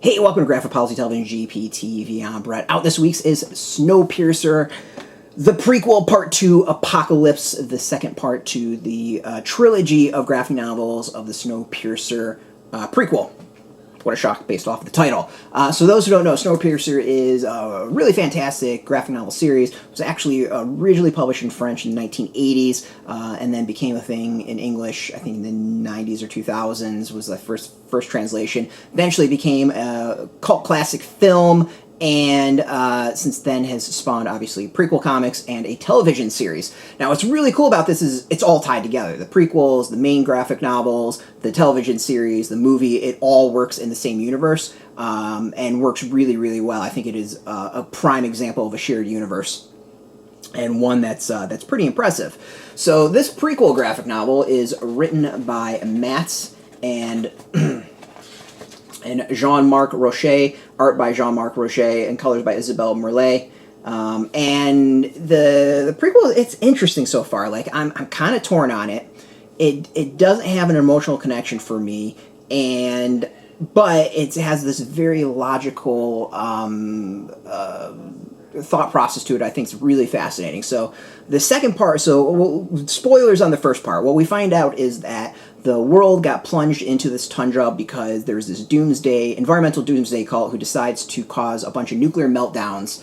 Hey, welcome to Graphic Policy Television GPTV. I'm Brett. Out this week's is Snowpiercer, the prequel part to Apocalypse, the second part to the trilogy of graphic novels of the Snowpiercer prequel. What a shock based off of the title. So those who don't know, Snowpiercer is a really fantastic graphic novel series. It was actually originally published in French in the 1980s and then became a thing in English, I think in the 90s or 2000s was the first translation. Eventually became a cult classic film, and since then has spawned, obviously, prequel comics and a television series. Now, what's really cool about this is it's all tied together. The prequels, the main graphic novels, the television series, the movie, it all works in the same universe and works really, really well. I think it is a prime example of a shared universe, and one that's pretty impressive. So this prequel graphic novel is written by Matz and Jean-Marc Rochette, art by Jean-Marc Rochette, and colors by Isabelle Merlet. And the prequel, it's interesting so far. Like, I'm kind of torn on it. It doesn't have an emotional connection for me, but it has this very logical thought process to it. I think is really fascinating. So the second part, spoilers on the first part. What we find out is that the world got plunged into this tundra because there's this environmental doomsday cult who decides to cause a bunch of nuclear meltdowns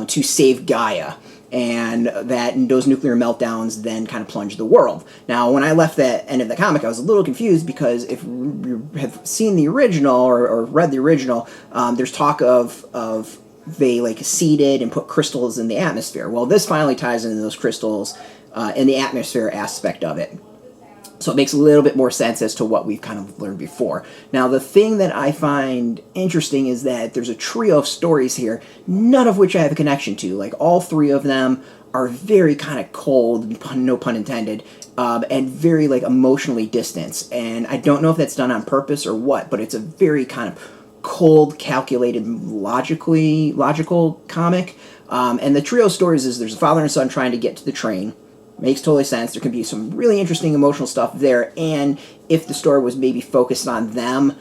to save Gaia. And those nuclear meltdowns then kind of plunge the world. Now, when I left that end of the comic, I was a little confused because if you have seen the original or read the original, there's talk of they like seeded and put crystals in the atmosphere. Well, this finally ties into those crystals in the atmosphere aspect of it. So it makes a little bit more sense as to what we've kind of learned before. Now, the thing that I find interesting is that there's a trio of stories here, none of which I have a connection to. Like, all three of them are very kind of cold, no pun intended, and very, like, emotionally distant. And I don't know if that's done on purpose or what, but it's a very kind of cold, calculated, logical comic. And the trio of stories is there's a father and son trying to get to the train. Makes totally sense. There can be some really interesting emotional stuff there, and if the story was maybe focused on them,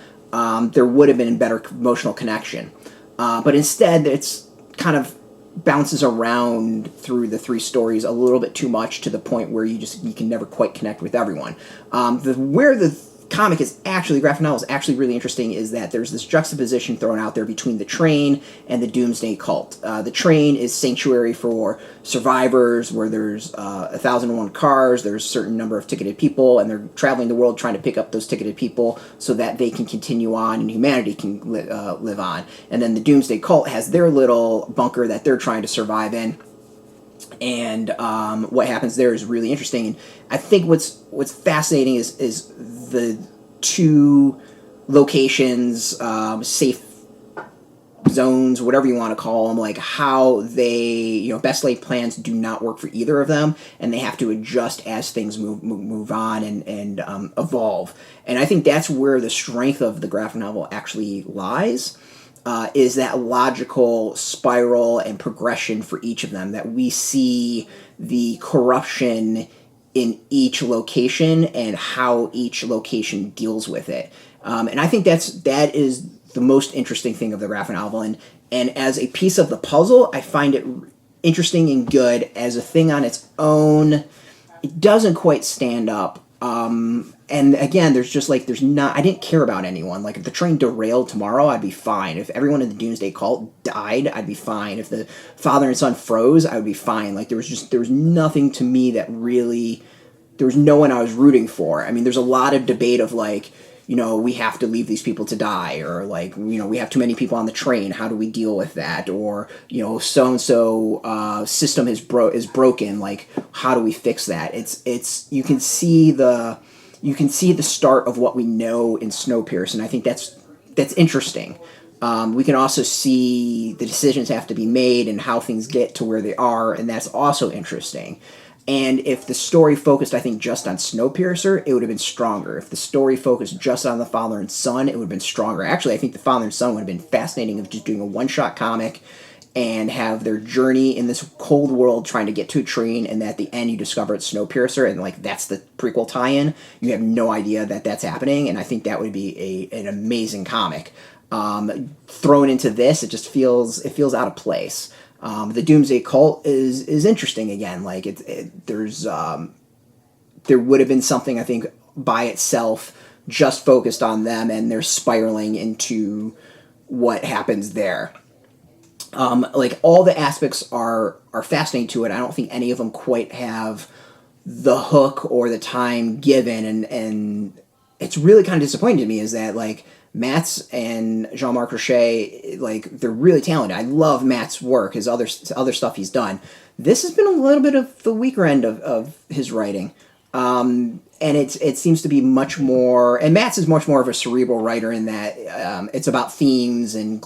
there would have been a better emotional connection. But instead, it's kind of bounces around through the three stories a little bit too much to the point where you can never quite connect with everyone. Where the comic is actually, graphic novel is actually really interesting is that there's this juxtaposition thrown out there between the train and the doomsday cult. The train is sanctuary for survivors, where there's 1,001 cars, there's a certain number of ticketed people, and they're traveling the world trying to pick up those ticketed people so that they can continue on and humanity can live on. And then the doomsday cult has their little bunker that they're trying to survive in. And what happens there is really interesting. And I think what's fascinating is the two locations, safe zones, whatever you want to call them, like how they, best laid plans do not work for either of them, and they have to adjust as things move on and evolve. And I think that's where the strength of the graphic novel actually lies. Is that logical spiral and progression for each of them, that we see the corruption in each location and how each location deals with it. And I think that is the most interesting thing of the graphic novel. And as a piece of the puzzle, I find it interesting and good. As a thing on its own, it doesn't quite stand up. And again, I didn't care about anyone. Like, if the train derailed tomorrow, I'd be fine. If everyone in the Doomsday Cult died, I'd be fine. If the father and son froze, I would be fine. Like, there was nothing to me that really, there was no one I was rooting for. I mean, there's a lot of debate of, like, we have to leave these people to die, or, like, we have too many people on the train. How do we deal with that? Or, so-and-so system is broken. Like, how do we fix that? You can see the start of what we know in Snowpiercer, and I think that's interesting. We can also see the decisions have to be made and how things get to where they are, and that's also interesting. And if the story focused, I think, just on Snowpiercer, it would have been stronger. If the story focused just on the father and son, it would have been stronger. Actually, I think the father and son would have been fascinating of just doing a one-shot comic and have their journey in this cold world trying to get to a train, and at the end you discover it's Snowpiercer, and like that's the prequel tie-in. You have no idea that that's happening, and I think that would be an amazing comic. thrown into this, it just feels out of place. The Doomsday Cult is interesting again. Like there would have been something, I think, by itself, just focused on them, and they're spiraling into what happens there. Like all the aspects are fascinating to it. I don't think any of them quite have the hook or the time given, and it's really kind of disappointing to me is that like Matz and Jean-Marc Rochette, like they're really talented. I love Matt's work, his other stuff he's done. This has been a little bit of the weaker end of his writing. And it seems to be much more, and Matz is much more of a cerebral writer in that it's about themes and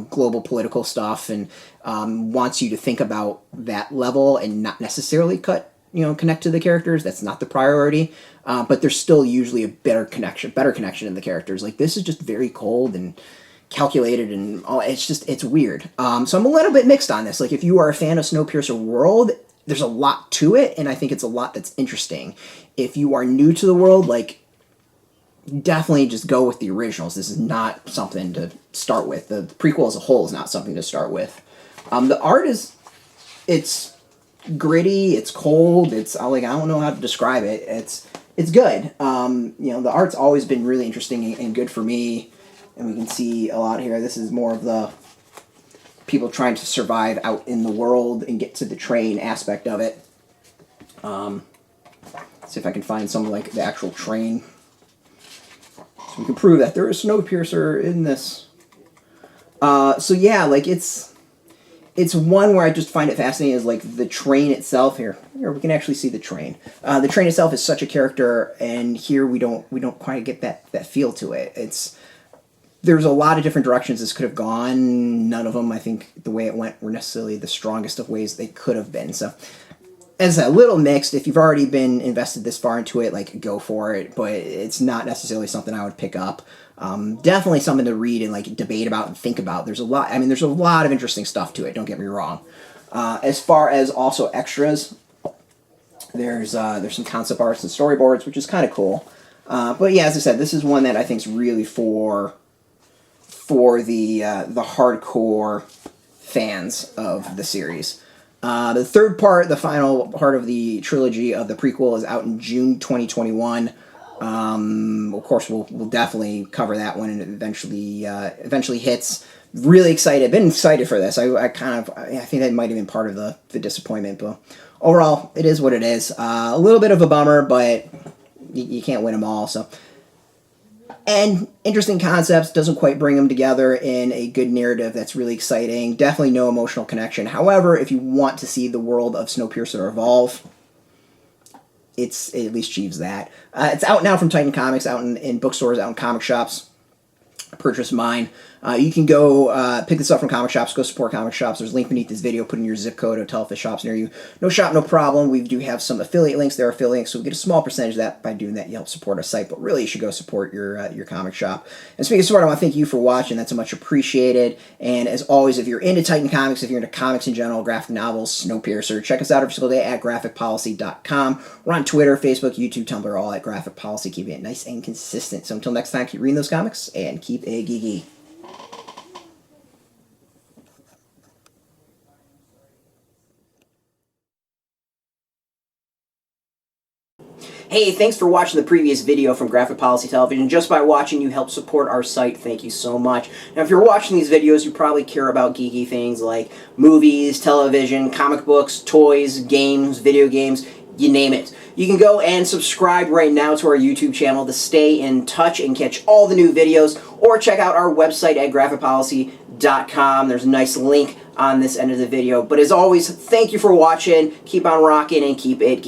global political stuff, and wants you to think about that level and not necessarily connect to the characters. That's not the priority, but there's still usually a better connection in the characters. Like this is just very cold and calculated, and it's weird. So I'm a little bit mixed on this. Like if you are a fan of Snowpiercer world, there's a lot to it, and I think it's a lot that's interesting. If you are new to the world, like, definitely just go with the originals. This is not something to start with. The prequel as a whole is not something to start with. The art it's gritty, it's cold, it's like, I don't know how to describe it. It's good. The art's always been really interesting and good for me, and we can see a lot here. This is more of the people trying to survive out in the world and get to the train aspect of it. See if I can find some like the actual train, so we can prove that there is Snowpiercer in this. So yeah, like it's one where I just find it fascinating is like the train itself. Here we can actually see the train. The train itself is such a character, and here we don't quite get that feel to it. There's a lot of different directions this could have gone. None of them, I think, the way it went were necessarily the strongest of ways they could have been. So, as a little mixed, if you've already been invested this far into it, like, go for it. But it's not necessarily something I would pick up. Definitely something to read and, like, debate about and think about. There's a lot of interesting stuff to it, don't get me wrong. As far as also extras, there's some concept arts and storyboards, which is kind of cool. But yeah, as I said, this is one that I think is really for the hardcore fans of the series. The third part, the final part of the trilogy of the prequel, is out in June 2021. Of course, we'll definitely cover that one, and it eventually hits. Really excited. Been excited for this. I think that might have been part of the disappointment, but overall, it is what it is. A little bit of a bummer, but you can't win them all. So. And interesting concepts, doesn't quite bring them together in a good narrative that's really exciting. Definitely no emotional connection. However, if you want to see the world of Snowpiercer evolve, it at least achieves that. It's out now from Titan Comics, out in bookstores, out in comic shops. Purchase mine. You can go pick this up from comic shops. Go support comic shops. There's a link beneath this video. Put in your zip code. It'll tell if the shop's near you. No shop, no problem. We do have some affiliate links. There are affiliate links, so we get a small percentage of that. By doing that, you help support our site. But really, you should go support your comic shop. And speaking of support, I want to thank you for watching. That's much appreciated. And as always, if you're into Titan Comics, if you're into comics in general, graphic novels, Snowpiercer, check us out every single day at graphicpolicy.com. We're on Twitter, Facebook, YouTube, Tumblr, all at Graphic Policy, keeping it nice and consistent. So until next time, keep reading those comics and keep it geeky. Hey, thanks for watching the previous video from Graphic Policy Television. Just by watching, you help support our site. Thank you so much. Now, if you're watching these videos, you probably care about geeky things like movies, television, comic books, toys, games, video games, you name it. You can go and subscribe right now to our YouTube channel to stay in touch and catch all the new videos, or check out our website at graphicpolicy.com. There's a nice link on this end of the video. But as always, thank you for watching. Keep on rocking and keep it geeky.